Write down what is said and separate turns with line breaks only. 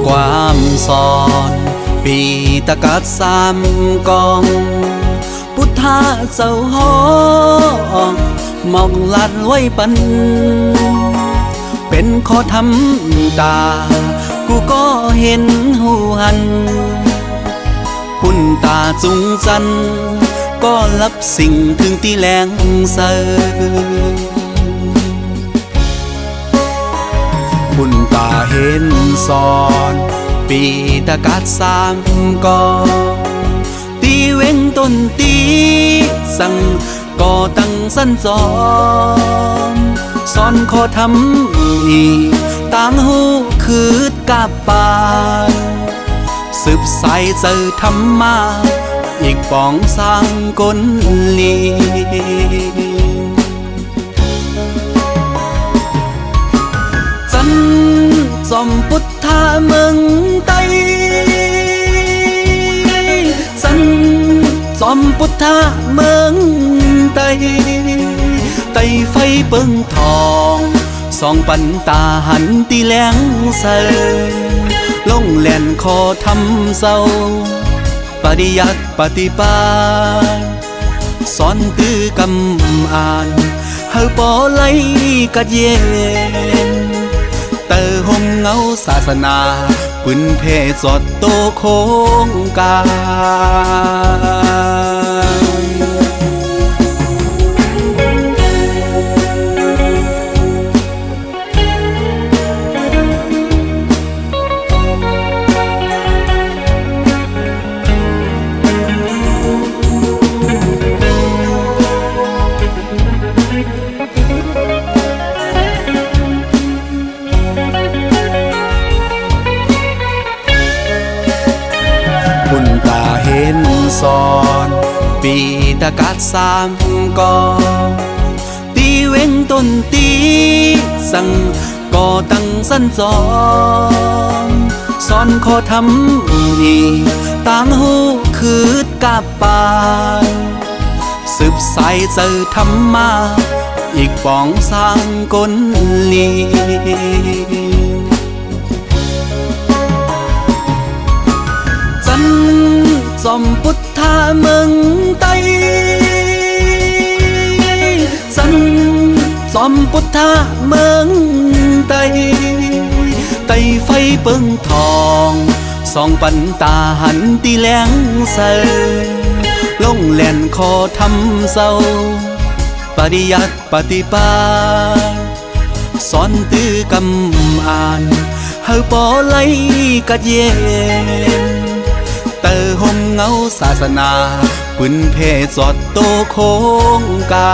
ความสอนปีตะกัดสามกองพุทธาเจ้าห้องมองลัดไว้ปันเป็นข้อทำตากูก็เห็นหูหันพุ่นตาจุงจันก็รับสิ่งถึงที่แหลงเสอพุ่นตาเห็นสอนปีตะกัดสามกอตีเว้งต้นตีสั่งก่อตั้งสั้นจอมสอนขอทำอีต่างหูคืดกาบปานสืบสายเจอธรรมะอีกปองสร้างกลลีจันจอมพุทธาเมืองไตจันจอมพุทธาเมืองไตไตไฟเปิงทองสองปันตาหันตีแหลงเสอลงแล่นคอทำเศร้าปฏิยัติปฏิปาสอนตื้อกำอ่านเฮาปอไหลกัดเย็นเตอหงเงาศาสนาปืนเพจอดโตโคงกาพุ่นตาเห็นสอนปีตะกัดสามกอตีเว้งต้นตีสั่งก่อตั้งสั้นจอมสอนขอทำอีต่างหูคืดกาบปานสืบสายเจอธรรมะอีกปองสร้างกลลีจอมพุทธาเมืองไตจันจอมพุทธาเมืองไตไตไฟเปิงทองสองปันตาหันตีแหลงเสอลงแล่นคอทำเศร้าปฏิยัติปฏิปาสอนตื้อกำอ่านเฮาปอไหลกัดเย็นเตอหงเงาศาสนาปืนเพจอดโตโคงกา